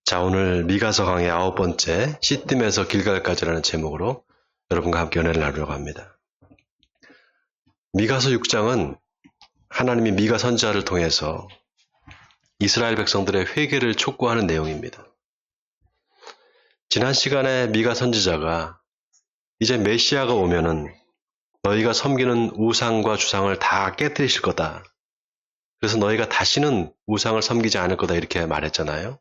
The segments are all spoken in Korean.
자, 오늘 미가서 강의 9번째 시딤에서 길갈까지라는 제목으로 여러분과 함께 은혜를 나누려고 합니다. 미가서 6장은 하나님이 미가 선지자를 통해서 이스라엘 백성들의 회개를 촉구하는 내용입니다. 지난 시간에 미가 선지자가 이제 메시아가 오면은 너희가 섬기는 우상과 주상을 다 깨뜨리실 거다. 그래서 너희가 다시는 우상을 섬기지 않을 거다 이렇게 말했잖아요.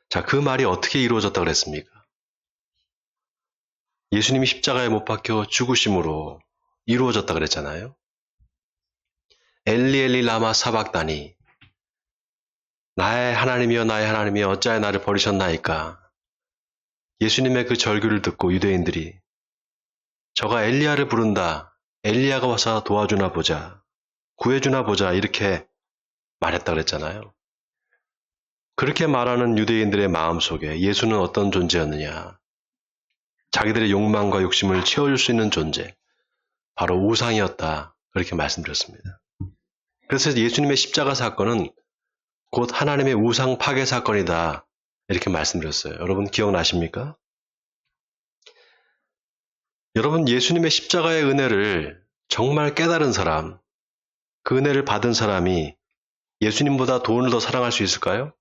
자, 그 말이 어떻게 이루어졌다고 그랬습니까? 예수님이 십자가에 못 박혀 죽으심으로 이루어졌다고 그랬잖아요. 엘리 엘리 라마 사박다니, 나의 하나님이여 어찌하여 나를 버리셨나이까. 예수님의 그 절규를 듣고 유대인들이 저가 엘리야를 부른다, 엘리야가 와서 도와주나 보자, 구해주나 보자 이렇게 말했다 그랬잖아요. 그렇게 말하는 유대인들의 마음속에 예수는 어떤 존재였느냐, 자기들의 욕망과 욕심을 채워줄 수 있는 존재, 바로 우상이었다, 그렇게 말씀드렸습니다. 그래서 예수님의 십자가 사건은 곧 하나님의 우상 파괴 사건이다, 이렇게 말씀드렸어요. 여러분 기억나십니까? 여러분, 예수님의 십자가의 은혜를 정말 깨달은 사람, 그 은혜를 받은 사람이 예수님보다 돈을 더 사랑할 수 있을까요?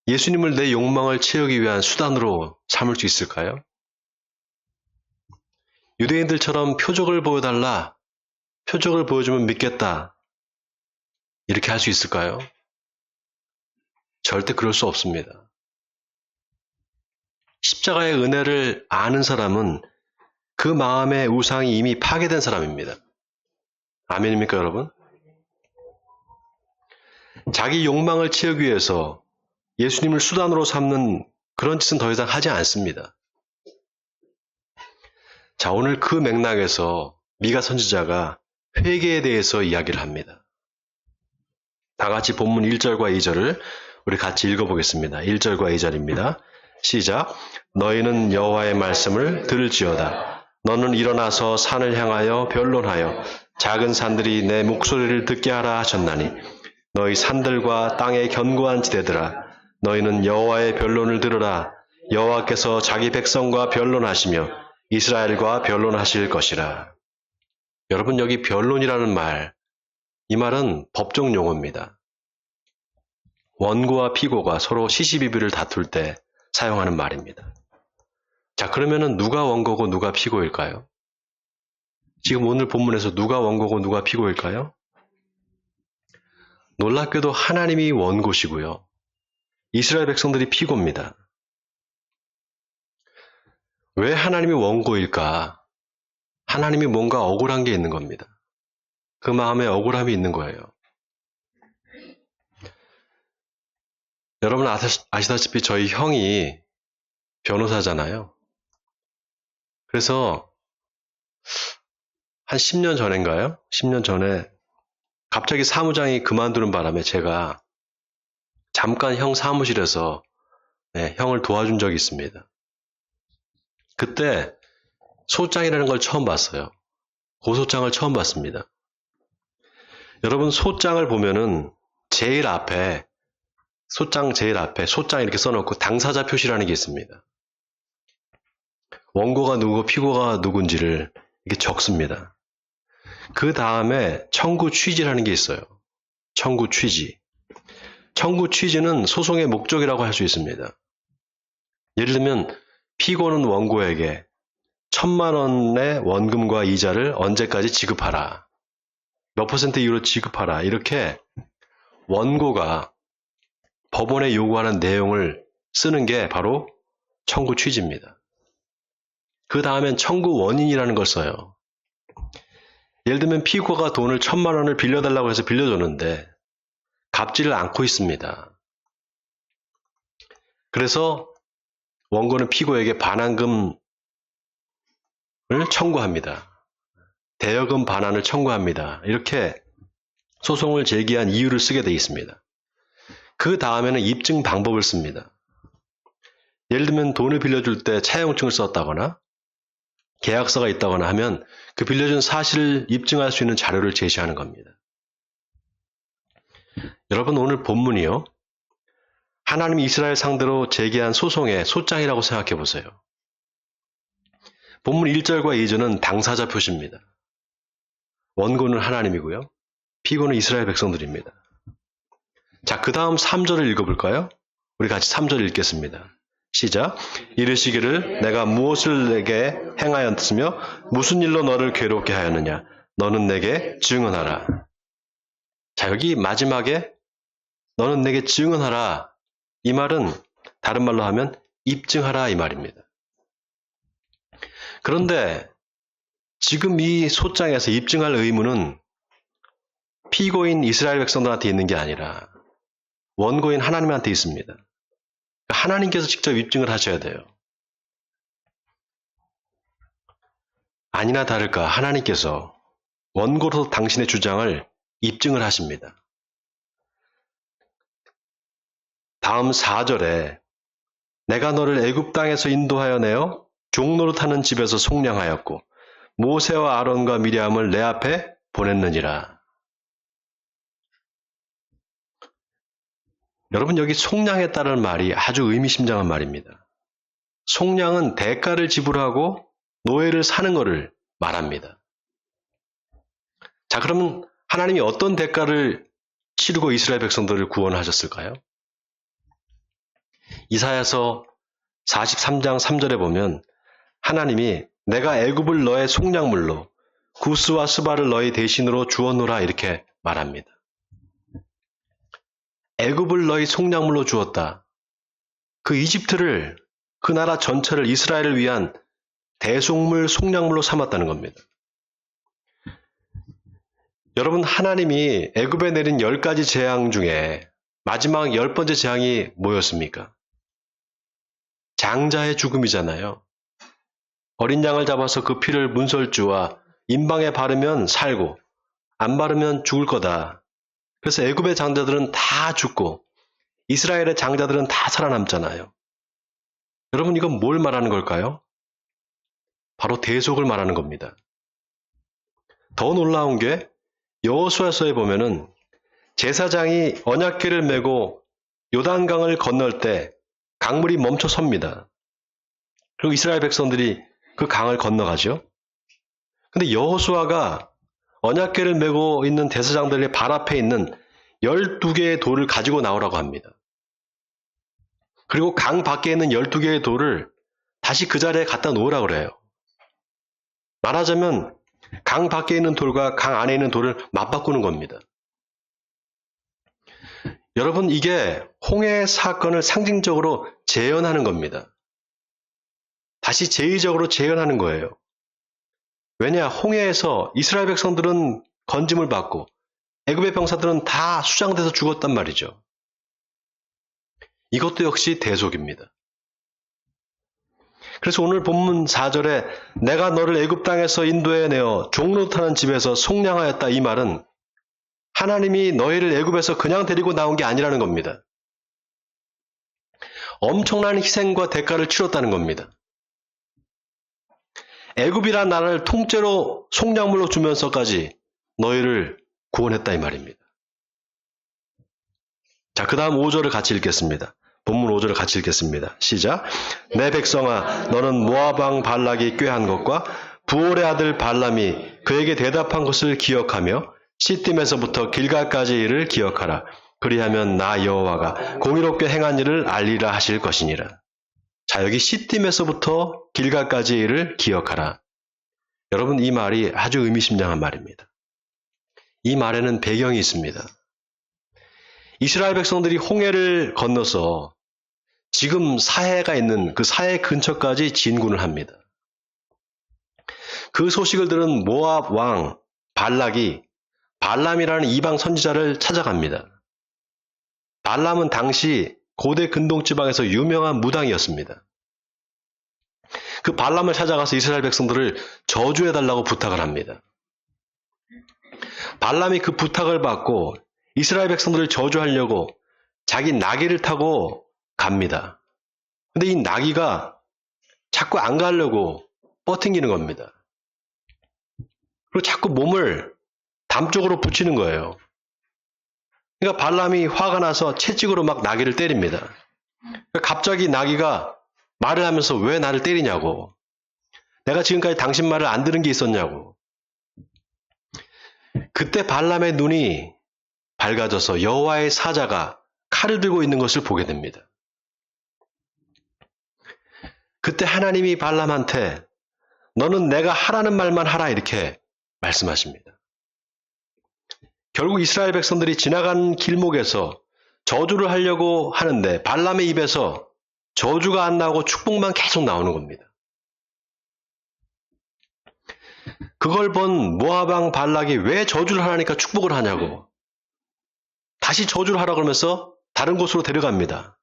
예수님을 내 욕망을 채우기 위한 수단으로 삼을 수 있을까요? 유대인들처럼 표적을 보여달라, 표적을 보여주면 믿겠다, 이렇게 할 수 있을까요? 절대 그럴 수 없습니다. 십자가의 은혜를 아는 사람은 그 마음의 우상이 이미 파괴된 사람입니다. 아멘입니까, 여러분? 자기 욕망을 채우기 위해서 예수님을 수단으로 삼는 그런 짓은 더 이상 하지 않습니다. 자, 오늘 그 맥락에서 미가 선지자가 회개에 대해서 이야기를 합니다. 다 같이 본문 1절과 2절을 우리 같이 읽어보겠습니다. 1절과 2절입니다. 시작. 너희는 여호와의 말씀을 들을지어다. 너는 일어나서 산을 향하여 변론하여 작은 산들이 내 목소리를 듣게 하라 하셨나니 너희 산들과 땅의 견고한 지대들아, 너희는 여호와의 변론을 들으라. 여호와께서 자기 백성과 변론하시며 이스라엘과 변론하실 것이라. 여러분, 여기 변론이라는 말, 이 말은 법정 용어입니다. 원고와 피고가 서로 시시비비를 다툴 때 사용하는 말입니다. 자, 그러면은 누가 원고고 누가 피고일까요? 지금 오늘 본문에서 누가 원고고 누가 피고일까요? 놀랍게도 하나님이 원고시고요, 이스라엘 백성들이 피고입니다. 왜 하나님이 원고일까? 하나님이 뭔가 억울한 게 있는 겁니다. 그 마음에 억울함이 있는 거예요. 여러분 아시다시피 저희 형이 변호사잖아요. 그래서 한 10년 전인가요? 10년 전에 갑자기 사무장이 그만두는 바람에 제가 잠깐 형 사무실에서 형을 도와준 적이 있습니다. 그때 소장이라는 걸 처음 봤어요. 고소장을 처음 봤습니다. 여러분, 소장을 보면은 제일 앞에, 소장 제일 앞에 소장 이렇게 써놓고 당사자 표시라는 게 있습니다. 원고가 누구고 피고가 누군지를 이렇게 적습니다. 그 다음에 청구 취지라는 게 있어요. 청구 취지. 청구 취지는 소송의 목적이라고 할 수 있습니다. 예를 들면 피고는 원고에게 1,000만 원의 원금과 이자를 언제까지 지급하라, 몇 % 이후로 지급하라, 이렇게 원고가 법원에 요구하는 내용을 쓰는 게 바로 청구 취지입니다. 그 다음엔 청구 원인이라는 걸 써요. 예를 들면 피고가 돈을 1,000만 원을 빌려달라고 해서 빌려줬는데 갚지를 않고 있습니다. 그래서 원고는 피고에게 반환금을 청구합니다. 대여금 반환을 청구합니다. 이렇게 소송을 제기한 이유를 쓰게 되어 있습니다. 그 다음에는 입증 방법을 씁니다. 예를 들면 돈을 빌려줄 때 차용증을 썼다거나 계약서가 있다거나 하면 그 빌려준 사실을 입증할 수 있는 자료를 제시하는 겁니다. 여러분 오늘 본문이요. 하나님이 이스라엘 상대로 제기한 소송의 소장이라고 생각해 보세요. 본문 1절과 2절은 당사자 표시입니다. 원고는 하나님이고요. 피고는 이스라엘 백성들입니다. 자, 그 다음 3절을 읽어볼까요? 우리 같이 3절 읽겠습니다. 시작. 이르시기를 내가 무엇을 내게 행하였으며 무슨 일로 너를 괴롭게 하였느냐. 너는 내게 증언하라. 자, 여기 마지막에 너는 내게 증언하라. 이 말은 다른 말로 하면 입증하라 이 말입니다. 그런데 지금 이 소장에서 입증할 의무는 피고인 이스라엘 백성들한테 있는 게 아니라 원고인 하나님한테 있습니다. 하나님께서 직접 입증을 하셔야 돼요. 아니나 다를까 하나님께서 원고로 당신의 주장을 입증을 하십니다. 다음 4절에 내가 너를 애굽 땅에서 인도하여 내어 종노릇하는 집에서 속량하였고 모세와 아론과 미리암을 내 앞에 보냈느니라. 여러분 여기 속량했다는 말이 아주 의미심장한 말입니다. 속량은 대가를 지불하고 노예를 사는 것을 말합니다. 자, 그러면 하나님이 어떤 대가를 치르고 이스라엘 백성들을 구원하셨을까요? 이사야서 43장 3절에 보면 하나님이 내가 애굽을 너의 속량물로 구스와 스바를 너의 대신으로 주었노라 이렇게 말합니다. 애굽을 너희 속량물로 주었다. 그 이집트를 그 나라 전체를 이스라엘을 위한 대속물 속량물로 삼았다는 겁니다. 여러분 하나님이 애굽에 내린 10가지 재앙 중에 마지막 10번째 재앙이 뭐였습니까? 장자의 죽음이잖아요. 어린 양을 잡아서 그 피를 문설주와 임방에 바르면 살고 안 바르면 죽을 거다. 그래서 애굽의 장자들은 다 죽고 이스라엘의 장자들은 다 살아남잖아요. 여러분 이건 뭘 말하는 걸까요? 바로 대속을 말하는 겁니다. 더 놀라운 게 여호수아서에 보면은 제사장이 언약궤를 메고 요단강을 건널 때 강물이 멈춰 섭니다. 그리고 이스라엘 백성들이 그 강을 건너가죠. 근데 여호수아가 언약궤를 메고 있는 대제사장들의 발 앞에 있는 12개의 돌을 가지고 나오라고 합니다. 그리고 강 밖에 있는 12개의 돌을 다시 그 자리에 갖다 놓으라고 그래요. 말하자면 강 밖에 있는 돌과 강 안에 있는 돌을 맞바꾸는 겁니다. 여러분 이게 홍해 사건을 상징적으로 재현하는 겁니다. 다시 제의적으로 재현하는 거예요. 왜냐? 홍해에서 이스라엘 백성들은 건짐을 받고 애굽의 병사들은 다 수장돼서 죽었단 말이죠. 이것도 역시 대속입니다. 그래서 오늘 본문 4절에 내가 너를 애굽 땅에서 인도해 내어 종노릇하는 집에서 속량하였다 이 말은 하나님이 너희를 애굽에서 그냥 데리고 나온 게 아니라는 겁니다. 엄청난 희생과 대가를 치렀다는 겁니다. 애굽이란 나라를 통째로 속량물로 주면서까지 너희를 구원했다 이 말입니다. 자, 그 다음 5절을 같이 읽겠습니다. 본문 5절을 같이 읽겠습니다. 시작. 내 백성아 너는 모압 왕 발락이 꾀한 것과 부올의 아들 발람이 그에게 대답한 것을 기억하며 시딤에서부터 길갈까지 일을 기억하라. 그리하면 나 여호와가 공의롭게 행한 일을 알리라 하실 것이니라. 자, 여기 시딤에서부터 길갈까지 일을 기억하라. 여러분 이 말이 아주 의미심장한 말입니다. 이 말에는 배경이 있습니다. 이스라엘 백성들이 홍해를 건너서 지금 사해가 있는 그 사해 근처까지 진군을 합니다. 그 소식을 들은 모압 왕 발락이 발람이라는 이방 선지자를 찾아갑니다. 발람은 당시 고대 근동지방에서 유명한 무당이었습니다. 그 발람을 찾아가서 이스라엘 백성들을 저주해달라고 부탁을 합니다. 발람이 그 부탁을 받고 이스라엘 백성들을 저주하려고 자기 나귀를 타고 갑니다. 근데 이 나귀가 자꾸 안 가려고 뻗팅기는 겁니다. 그리고 자꾸 몸을 담 쪽으로 붙이는 거예요. 그러니까 발람이 화가 나서 채찍으로 막 나귀를 때립니다. 그러니까 갑자기 나귀가 말을 하면서 왜 나를 때리냐고. 내가 지금까지 당신 말을 안 들은 게 있었냐고. 그때 발람의 눈이 밝아져서 여호와의 사자가 칼을 들고 있는 것을 보게 됩니다. 그때 하나님이 발람한테 너는 내가 하라는 말만 하라 이렇게 말씀하십니다. 결국 이스라엘 백성들이 지나간 길목에서 저주를 하려고 하는데 발람의 입에서 저주가 안 나오고 축복만 계속 나오는 겁니다. 그걸 본 모압 왕 발락이 왜 저주를 하라니까 축복을 하냐고. 다시 저주를 하라 그러면서 다른 곳으로 데려갑니다.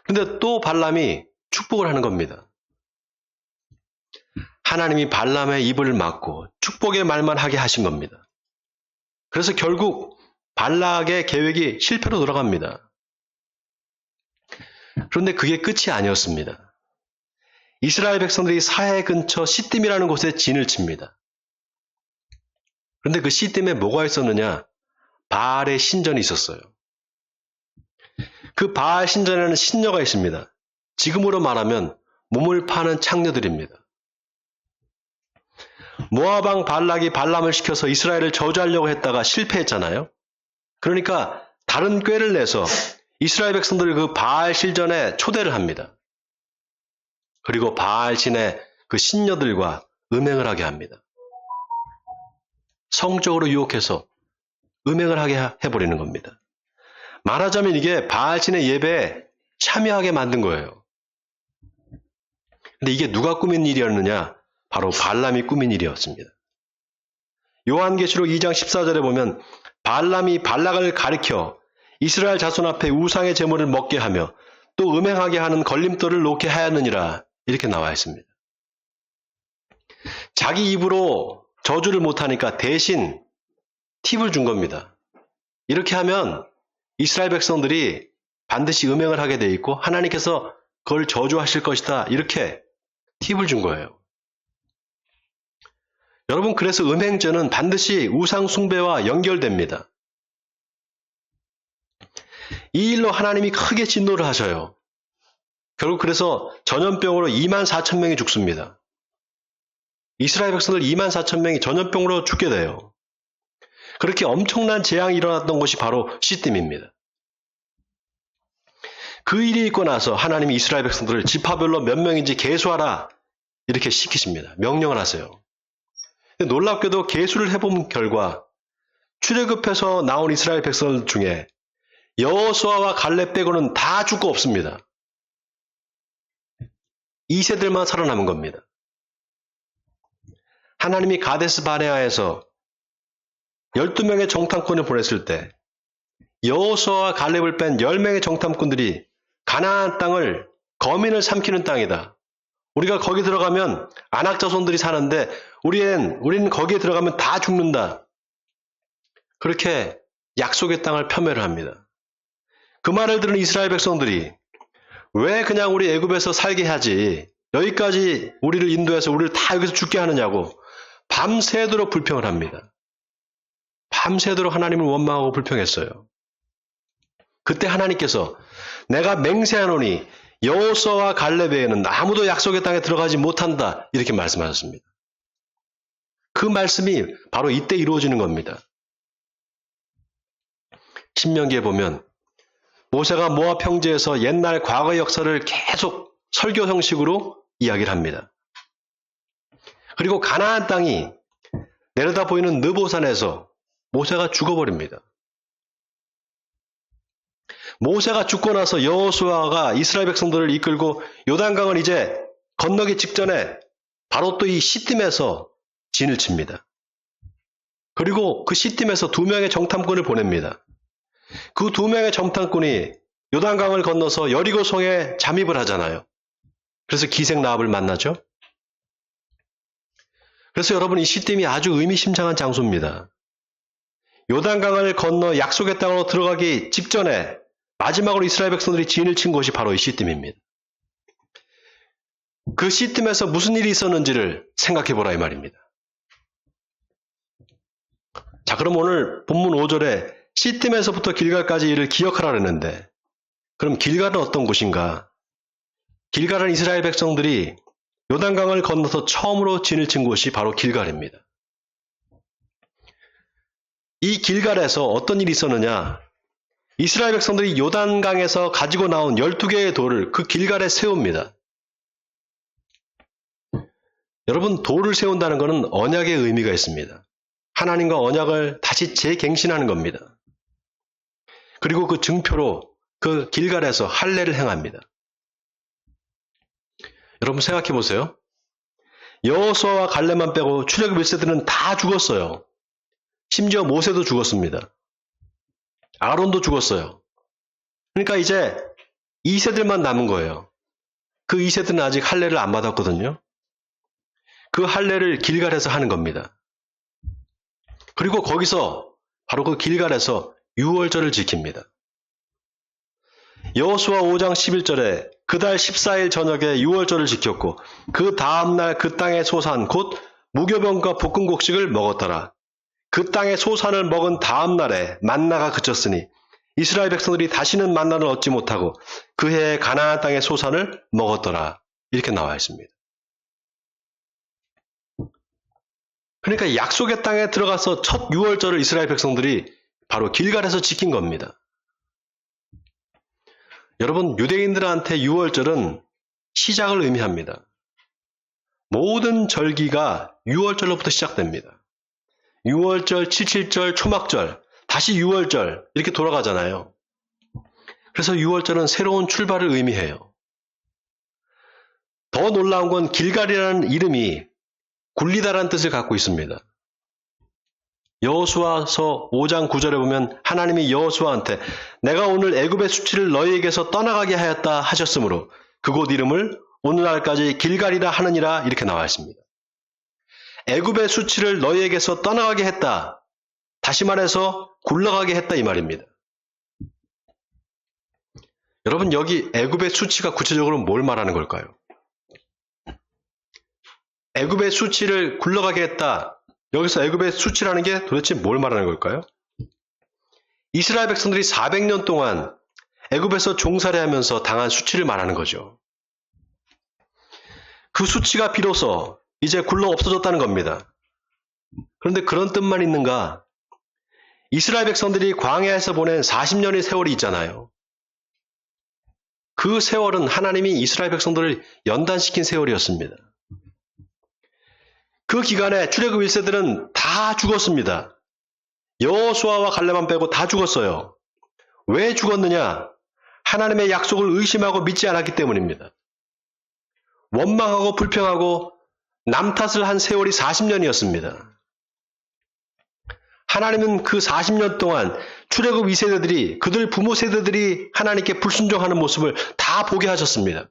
근데 또 발람이 축복을 하는 겁니다. 하나님이 발람의 입을 막고 축복의 말만 하게 하신 겁니다. 그래서 결국 발락의 계획이 실패로 돌아갑니다. 그런데 그게 끝이 아니었습니다. 이스라엘 백성들이 사해 근처 시딤이라는 곳에 진을 칩니다. 그런데 그 시딤에 뭐가 있었느냐? 바알의 신전이 있었어요. 그 바알 신전에는 신녀가 있습니다. 지금으로 말하면 몸을 파는 창녀들입니다. 모압 왕 발락이 발람을 시켜서 이스라엘을 저주하려고 했다가 실패했잖아요. 그러니까 다른 꾀를 내서 이스라엘 백성들을 그 바알 신전에 초대를 합니다. 그리고 바알 신의 그 신녀들과 음행을 하게 합니다. 성적으로 유혹해서 음행을 하게 해버리는 겁니다. 말하자면 이게 바알 신의 예배에 참여하게 만든 거예요. 근데 이게 누가 꾸민 일이었느냐? 바로 발람이 꾸민 일이었습니다. 요한계시록 2장 14절에 보면 발람이 발락을 가리켜 이스라엘 자손 앞에 우상의 제물을 먹게 하며 또 음행하게 하는 걸림돌을 놓게 하였느니라 이렇게 나와 있습니다. 자기 입으로 저주를 못하니까 대신 팁을 준 겁니다. 이렇게 하면 이스라엘 백성들이 반드시 음행을 하게 돼 있고 하나님께서 그걸 저주하실 것이다 이렇게 팁을 준 거예요. 여러분 그래서 음행죄는 반드시 우상 숭배와 연결됩니다. 이 일로 하나님이 크게 진노를 하셔요. 결국 그래서 전염병으로 24,000명이 죽습니다. 이스라엘 백성들 24,000명이 전염병으로 죽게 돼요. 그렇게 엄청난 재앙이 일어났던 곳이 바로 시딤입니다. 그 일이 있고 나서 하나님이 이스라엘 백성들을 지파별로 몇 명인지 계수하라 이렇게 시키십니다. 명령을 하세요. 놀랍게도 계수를 해본 결과 출애굽해서 나온 이스라엘 백성들 중에 여호수아와 갈렙 빼고는 다 죽고 없습니다. 2세들만 살아남은 겁니다. 하나님이 가데스 바네아에서 12명의 정탐꾼을 보냈을 때 여호수아와 갈렙을 뺀 10명의 정탐꾼들이 가나안 땅을 거민을 삼키는 땅이다. 우리가 거기 들어가면 아낙 자손들이 사는데 우리는 거기에 들어가면 다 죽는다. 그렇게 약속의 땅을 표매를 합니다. 그 말을 들은 이스라엘 백성들이 왜 그냥 우리 애굽에서 살게 하지 여기까지 우리를 인도해서 우리를 다 여기서 죽게 하느냐고 밤새도록 불평을 합니다. 밤새도록 하나님을 원망하고 불평했어요. 그때 하나님께서 내가 맹세하노니 여호수아와 갈렙 외에는 아무도 약속의 땅에 들어가지 못한다 이렇게 말씀하셨습니다. 그 말씀이 바로 이때 이루어지는 겁니다. 신명기에 보면 모세가 모압 평지에서 옛날 과거의 역사를 계속 설교 형식으로 이야기를 합니다. 그리고 가나안 땅이 내려다 보이는 느보산에서 모세가 죽어버립니다. 모세가 죽고 나서 여호수아가 이스라엘 백성들을 이끌고 요단강을 이제 건너기 직전에 바로 또 이 시딤에서 진을 칩니다. 그리고 그 시딤에서 2명의 정탐꾼을 보냅니다. 그 2명의 정탐꾼이 요단강을 건너서 여리고성에 잠입을 하잖아요. 그래서 기생라합을 만나죠. 그래서 여러분 이 시딤이 아주 의미심장한 장소입니다. 요단강을 건너 약속의 땅으로 들어가기 직전에 마지막으로 이스라엘 백성들이 진을 친 곳이 바로 이 시딤입니다. 그 시딤에서 무슨 일이 있었는지를 생각해보라 이 말입니다. 자, 그럼 오늘 본문 5절에 시팀에서부터 길갈까지 이를 기억하라 그랬는데, 그럼 길갈은 어떤 곳인가? 길갈은 이스라엘 백성들이 요단강을 건너서 처음으로 진을 친 곳이 바로 길갈입니다. 이 길갈에서 어떤 일이 있었느냐? 이스라엘 백성들이 요단강에서 가지고 나온 12개의 돌을 그 길갈에 세웁니다. 여러분, 돌을 세운다는 것은 언약의 의미가 있습니다. 하나님과 언약을 다시 재갱신하는 겁니다. 그리고 그 증표로 그 길갈에서 할례를 행합니다. 여러분 생각해 보세요. 여호수아와 갈렙만 빼고 출애굽 1세들은 다 죽었어요. 심지어 모세도 죽었습니다. 아론도 죽었어요. 그러니까 이제 2세들만 남은 거예요. 그 2세들은 아직 할례를 안 받았거든요. 그 할례를 길갈에서 하는 겁니다. 그리고 거기서 바로 그 길갈에서 유월절을 지킵니다. 여호수아 5장 11절에 그달 14일 저녁에 유월절을 지켰고 그 다음날 그 땅의 소산 곧 무교병과 볶은 곡식을 먹었더라. 그 땅의 소산을 먹은 다음날에 만나가 그쳤으니 이스라엘 백성들이 다시는 만나를 얻지 못하고 그 해에 가나안 땅의 소산을 먹었더라. 이렇게 나와 있습니다. 그러니까 약속의 땅에 들어가서 첫 유월절을 이스라엘 백성들이 바로 길갈에서 지킨 겁니다. 여러분, 유대인들한테 유월절은 시작을 의미합니다. 모든 절기가 유월절로부터 시작됩니다. 유월절, 칠칠절, 초막절, 다시 유월절 이렇게 돌아가잖아요. 그래서 유월절은 새로운 출발을 의미해요. 더 놀라운 건 길갈이라는 이름이 굴리다라는 뜻을 갖고 있습니다. 여호수아서 5장 9절에 보면 하나님이 여호수아한테 내가 오늘 애굽의 수치를 너희에게서 떠나가게 하였다 하셨으므로 그곳 이름을 오늘날까지 길갈이라 하느니라 이렇게 나와 있습니다. 애굽의 수치를 너희에게서 떠나가게 했다. 다시 말해서 굴러가게 했다 이 말입니다. 여러분, 여기 애굽의 수치가 구체적으로 뭘 말하는 걸까요? 애굽의 수치를 굴러가게 했다. 여기서 애굽의 수치라는 게 도대체 뭘 말하는 걸까요? 이스라엘 백성들이 400년 동안 애굽에서 종살이하면서 당한 수치를 말하는 거죠. 그 수치가 비로소 이제 굴러 없어졌다는 겁니다. 그런데 그런 뜻만 있는가? 이스라엘 백성들이 광야에서 보낸 40년의 세월이 있잖아요. 그 세월은 하나님이 이스라엘 백성들을 연단시킨 세월이었습니다. 그 기간에 출애굽 1세들은 다 죽었습니다. 여호수아와 갈렙만 빼고 다 죽었어요. 왜 죽었느냐? 하나님의 약속을 의심하고 믿지 않았기 때문입니다. 원망하고 불평하고 남 탓을 한 세월이 40년이었습니다. 하나님은 그 40년 동안 출애굽 2세대들이 그들 부모 세대들이 하나님께 불순종하는 모습을 다 보게 하셨습니다.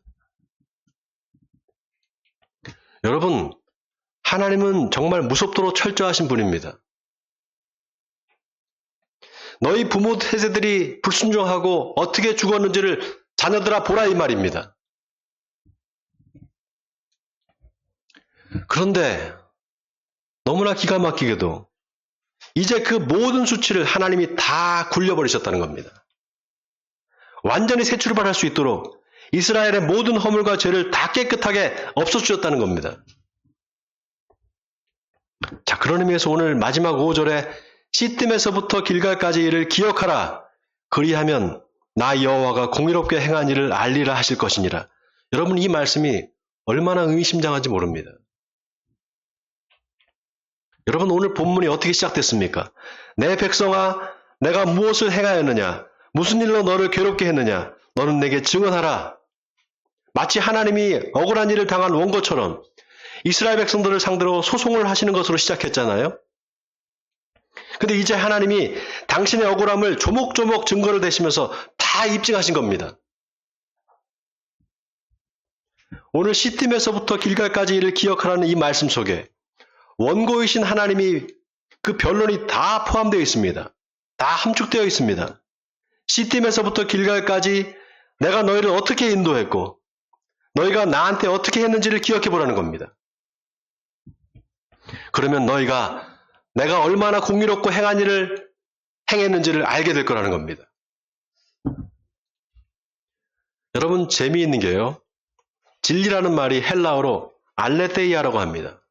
여러분, 하나님은 정말 무섭도록 철저하신 분입니다. 너희 부모 세대들이 불순종하고 어떻게 죽었는지를 자녀들아 보라 이 말입니다. 그런데 너무나 기가 막히게도 이제 그 모든 수치를 하나님이 다 굴려버리셨다는 겁니다. 완전히 새 출발할 수 있도록 이스라엘의 모든 허물과 죄를 다 깨끗하게 없애주셨다는 겁니다. 자, 그런 의미에서 오늘 마지막 5절에 시팀에서부터 길갈까지 일을 기억하라. 그리하면 나 여호와가 공의롭게 행한 일을 알리라 하실 것이니라. 여러분, 이 말씀이 얼마나 의미심장한지 모릅니다. 여러분, 오늘 본문이 어떻게 시작됐습니까? 내 백성아, 내가 무엇을 행하였느냐? 무슨 일로 너를 괴롭게 했느냐? 너는 내게 증언하라. 마치 하나님이 억울한 일을 당한 원고처럼 이스라엘 백성들을 상대로 소송을 하시는 것으로 시작했잖아요. 근데 이제 하나님이 당신의 억울함을 조목조목 증거를 대시면서 다 입증하신 겁니다. 오늘 시팀에서부터 길갈까지 일을 기억하라는 이 말씀 속에 원고이신 하나님이 그 변론이 다 포함되어 있습니다. 다 함축되어 있습니다. 시팀에서부터 길갈까지 내가 너희를 어떻게 인도했고 너희가 나한테 어떻게 했는지를 기억해 보라는 겁니다. 그러면 너희가 내가 얼마나 공의롭고 행한 일을 행했는지를 알게 될 거라는 겁니다. 여러분, 재미있는 게요. 진리라는 말이 헬라어로 알레테이아라고 합니다.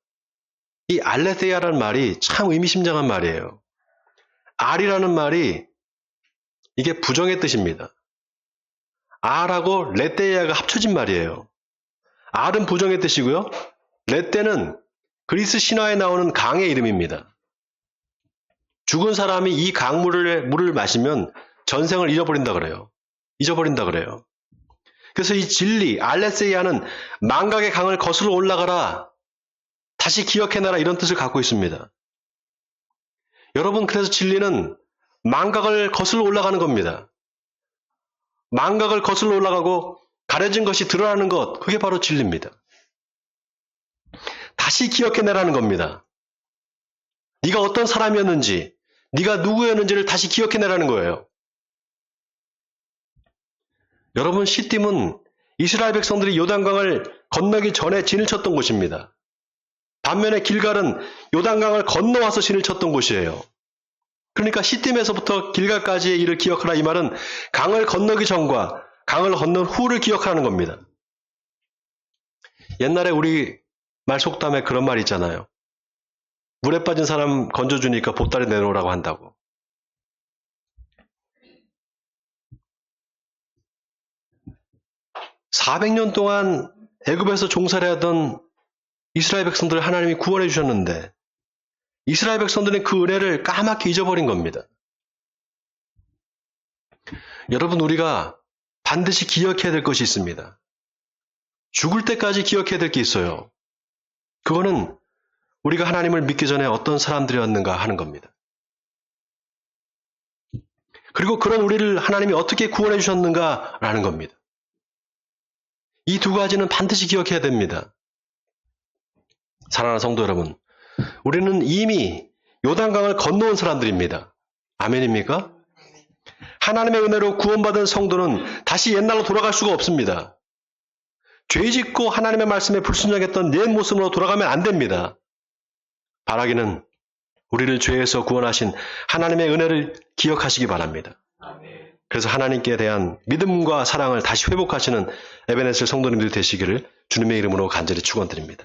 이 알레테이아라는 말이 참 의미심장한 말이에요. 알이라는 말이 이게 부정의 뜻입니다. 알하고 레테이아가 합쳐진 말이에요. 알은 부정의 뜻이고요. 레테는 그리스 신화에 나오는 강의 이름입니다. 죽은 사람이 이 물을 마시면 전생을 잊어버린다 그래요. 그래서 이 진리, 알레세이아는 망각의 강을 거슬러 올라가라, 다시 기억해내라, 이런 뜻을 갖고 있습니다. 여러분, 그래서 진리는 망각을 거슬러 올라가는 겁니다. 망각을 거슬러 올라가고 가려진 것이 드러나는 것, 그게 바로 진리입니다. 다시 기억해내라는 겁니다. 네가 어떤 사람이었는지, 네가 누구였는지를 다시 기억해내라는 거예요. 여러분, 시딤은 이스라엘 백성들이 요단강을 건너기 전에 진을 쳤던 곳입니다. 반면에 길갈은 요단강을 건너와서 진을 쳤던 곳이에요. 그러니까 시딤에서부터 길갈까지의 일을 기억하라, 이 말은 강을 건너기 전과 강을 건넌 후를 기억하는 겁니다. 옛날에 우리 말 속담에 그런 말 있잖아요. 물에 빠진 사람 건져주니까 보따리 내놓으라고 한다고. (400년) 동안 애굽에서 종살이 하던 이스라엘 백성들을 하나님이 구원해 주셨는데 이스라엘 백성들은 그 은혜를 까맣게 잊어버린 겁니다. 여러분, 우리가 반드시 기억해야 될 것이 있습니다. 죽을 때까지 기억해야 될 게 있어요. 그거는 우리가 하나님을 믿기 전에 어떤 사람들이었는가 하는 겁니다. 그리고 그런 우리를 하나님이 어떻게 구원해 주셨는가 라는 겁니다. 이 두 가지는 반드시 기억해야 됩니다. 사랑하는 성도 여러분, 우리는 이미 요단강을 건너온 사람들입니다. 아멘입니까? 하나님의 은혜로 구원받은 성도는 다시 옛날로 돌아갈 수가 없습니다. 죄 짓고 하나님의 말씀에 불순종했던 옛 모습으로 돌아가면 안 됩니다. 바라기는 우리를 죄에서 구원하신 하나님의 은혜를 기억하시기 바랍니다. 그래서 하나님께 대한 믿음과 사랑을 다시 회복하시는 에베네셀 성도님들 되시기를 주님의 이름으로 간절히 축원드립니다.